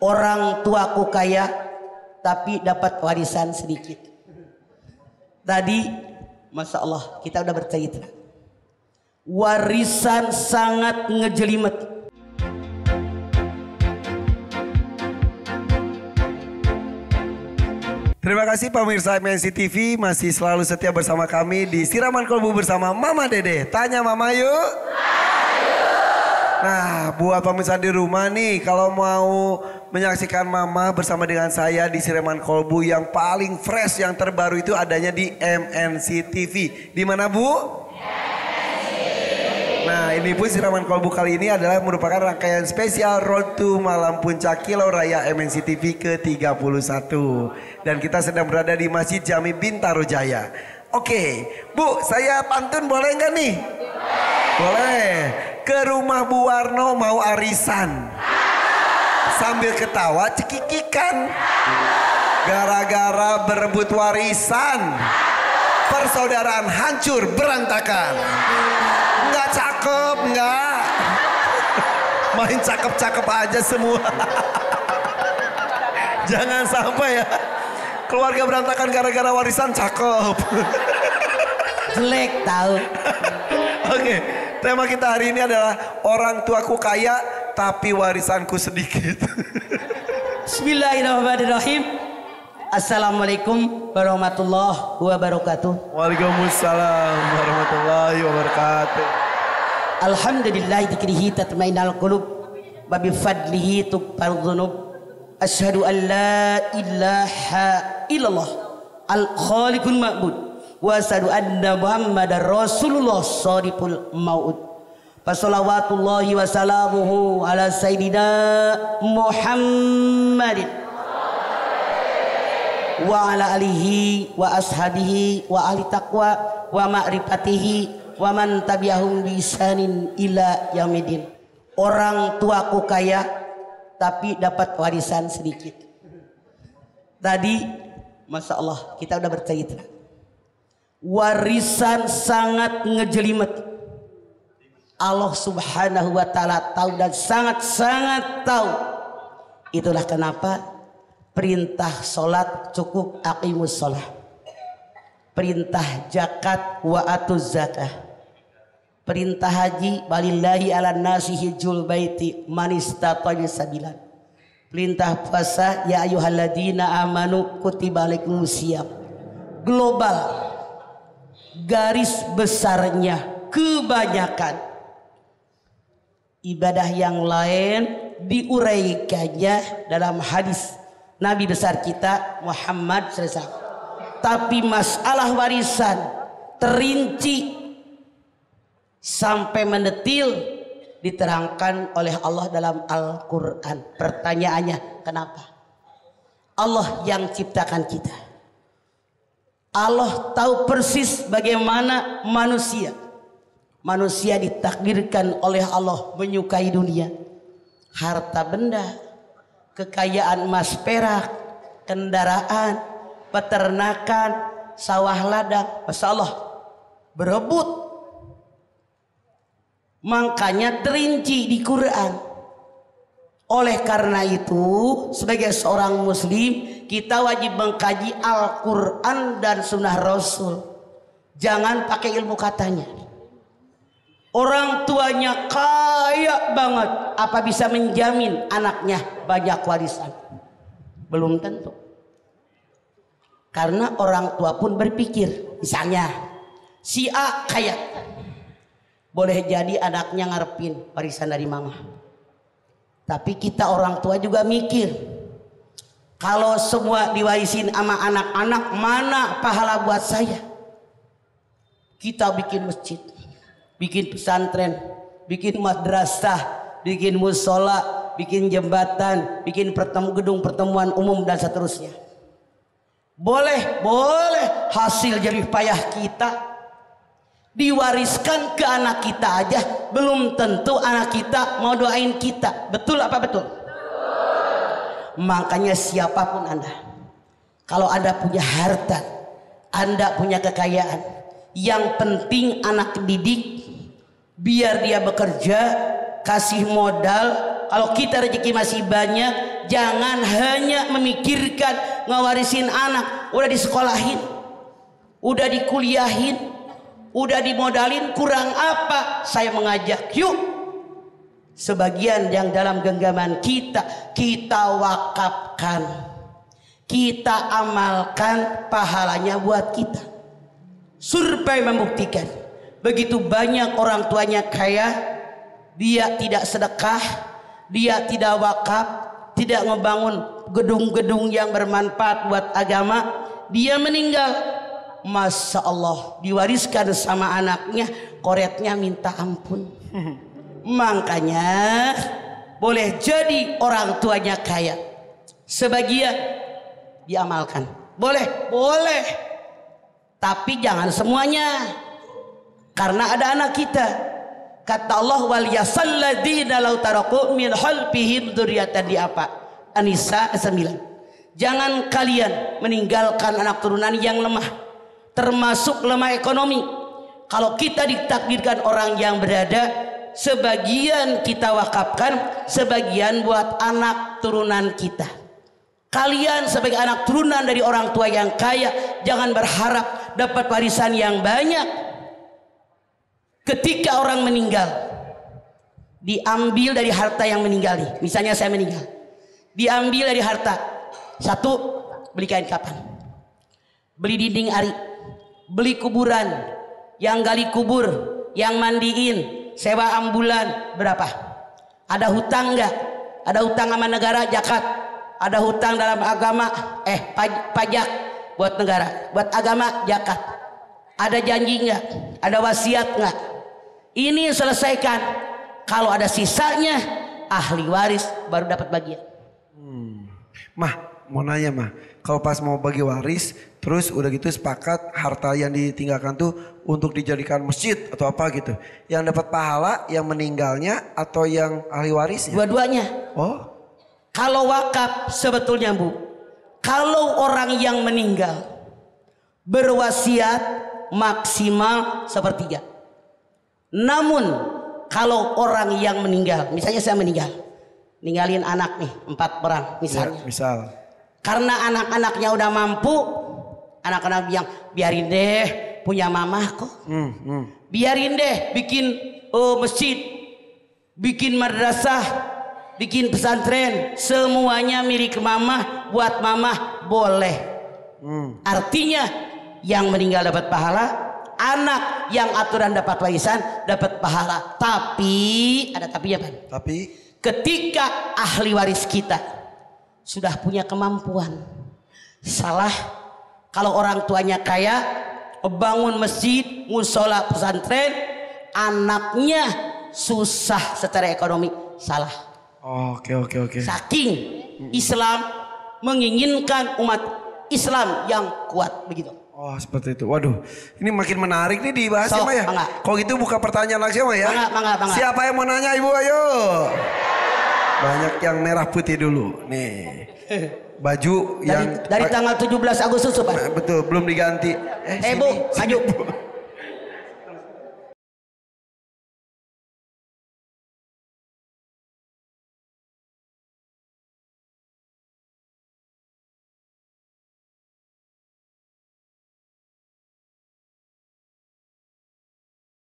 Orang tuaku kaya tapi dapat warisan sedikit. Tadi Masya Allah kita udah bercerita, warisan sangat ngejelimet. Terima kasih pemirsa MNC TV masih selalu setia bersama kami di Siraman Kolbu bersama Mama Dede. Tanya Mama yuk. Nah, buat pemirsa di rumah nih, kalau mau menyaksikan Mama bersama dengan saya di Siraman Kolbu yang paling fresh, yang terbaru itu adanya di MNC TV. Di mana Bu? Nah, ini pun Siraman Kolbu kali ini adalah merupakan rangkaian spesial Road to Malam Puncak Kilo Raya MNC TV ke-31. Dan kita sedang berada di Masjid Jami Bintaro Jaya. Oke, Bu, saya pantun boleh nggak nih? Boleh. Ke rumah Bu Warno mau arisan, sambil ketawa cekikikan, gara-gara berebut warisan, persaudaraan hancur berantakan. Nggak cakep, nggak. Main cakep-cakep aja semua. Jangan sampai ya keluarga berantakan gara-gara warisan cakep. Jelek tahu. Oke, tema kita hari ini adalah orang tuaku kaya tapi warisanku sedikit. Bismillahirrahmanirrahim. Assalamualaikum warahmatullahi wabarakatuh. Waalaikumsalam warahmatullahi wabarakatuh. Alhamdulillah dzikrihi tatma'innul qulub wa bi fadlihi tughfarudz dzunub. Asyhadu an la ilaha illallah al-khaliqul ma'bud wa asyhadu anna Muhammadar Rasulullah shadiqul mau'ud. Fassalawatullahi wa salamuhu ala sayyidina Muhammadin wa ala alihi wa ashabihi wa ahli taqwa wa ma'rifatihi wa man tabi'ahum bi ihsanin ila yaumidin. Orang tuaku kaya tapi dapat warisan sedikit. Tadi Masya Allah kita udah bercerita, warisan sangat ngejelimet. Allah Subhanahu wa ta'ala tahu dan sangat-sangat tahu. Itulah kenapa perintah sholat cukup aqimus sholat, perintah zakat wa atuz zakah, perintah haji walillahi ala nasi hijjul baiti man istata'a sabilan, perintah puasa ya ayyuhalladzina amanu kutiba alaikumus syiyam. Global, garis besarnya kebanyakan ibadah yang lain diuraikannya dalam hadis Nabi besar kita Muhammad SAW. Tapi masalah warisan terinci sampai mendetil diterangkan oleh Allah dalam Al-Quran. Pertanyaannya, kenapa? Allah yang ciptakan kita, Allah tahu persis bagaimana manusia ditakdirkan oleh Allah menyukai dunia, harta benda, kekayaan emas perak, kendaraan, peternakan, sawah ladang. Masya Allah, berebut. Makanya terinci di Quran. Oleh karena itu sebagai seorang muslim kita wajib mengkaji Al-Quran dan sunnah Rasul. Jangan pakai ilmu katanya. Orang tuanya kaya banget, apa bisa menjamin anaknya banyak warisan? Belum tentu. Karena orang tua pun berpikir, misalnya si A kaya, boleh jadi anaknya ngarepin warisan dari mama. Tapi kita orang tua juga mikir, kalau semua diwarisin sama anak-anak, mana pahala buat saya? Kita bikin masjid, bikin pesantren, bikin madrasah, bikin musola, bikin jembatan, bikin gedung pertemuan umum dan seterusnya. Boleh hasil jerih payah kita diwariskan ke anak kita aja, belum tentu anak kita mau doain kita. Betul apa betul? Makanya siapapun Anda, kalau Anda punya harta, Anda punya kekayaan, yang penting anak didik, biar dia bekerja, kasih modal. Kalau kita rezeki masih banyak, jangan hanya memikirkan ngewarisin anak. Udah disekolahin, udah dikuliahin, udah dimodalin, kurang apa? Saya mengajak, yuk sebagian yang dalam genggaman kita wakafkan, kita amalkan, pahalanya buat kita. Survei membuktikan begitu banyak orang tuanya kaya, dia tidak sedekah, dia tidak wakaf, tidak ngebangun gedung-gedung yang bermanfaat buat agama, dia meninggal, Masya Allah, diwariskan sama anaknya, koretnya minta ampun. Makanya boleh jadi orang tuanya kaya, sebagian diamalkan, boleh, tapi jangan semuanya, karena ada anak kita. Kata Allah, wal yasalladzina law taraku min khalfihim dzurriyyatan di apa? An-Nisa 9. Jangan kalian meninggalkan anak turunan yang lemah, termasuk lemah ekonomi. Kalau kita ditakdirkan orang yang berada, sebagian kita wakafkan, sebagian buat anak turunan kita. Kalian sebagai anak turunan dari orang tua yang kaya, jangan berharap dapat warisan yang banyak. Ketika orang meninggal, diambil dari harta yang meninggal nih. Misalnya saya meninggal, diambil dari harta. Satu, beli kain kapan, beli dinding ari, beli kuburan, yang gali kubur, yang mandiin, sewa ambulan, berapa? Ada hutang nggak? Ada hutang sama negara, zakat. Ada hutang dalam agama, pajak buat negara, buat agama, zakat. Ada janji nggak? Ada wasiat nggak? Ini selesaikan. Kalau ada sisanya, ahli waris baru dapat bagian. Mah, mau nanya mah, kalau pas mau bagi waris, terus udah gitu sepakat harta yang ditinggalkan tuh untuk dijadikan masjid atau apa gitu, yang dapat pahala yang meninggalnya atau yang ahli warisnya? Dua-duanya. Oh, kalau wakaf sebetulnya Bu, kalau orang yang meninggal berwasiat maksimal sepertiga. Namun kalau orang yang meninggal, misalnya saya meninggal, ninggalin anak nih 4 orang misalnya. Ya, misal. Karena anak-anaknya udah mampu, anak-anak bilang biarin deh, punya mamah kok. Biarin deh bikin masjid, bikin madrasah, bikin pesantren, semuanya milik mamah, buat mamah, boleh. Artinya yang meninggal dapat pahala, anak yang aturan dapat warisan dapat pahala. Tapi ada tapinya Pak. Tapi ketika ahli waris kita sudah punya kemampuan, salah kalau orang tuanya kaya, bangun masjid, musola, pesantren, anaknya susah secara ekonomi, salah. Oke. Saking Islam menginginkan umat Islam yang kuat begitu. Oh seperti itu. Waduh, ini makin menarik nih dibahas ya, ya. Kalau gitu buka pertanyaan langsung ya. Mangga. Siapa yang mau nanya Ibu? Ayo. Banyak yang merah putih dulu. Nih. Baju yang dari tanggal 17 Agustus Pak. Betul, belum diganti. Bu, maju.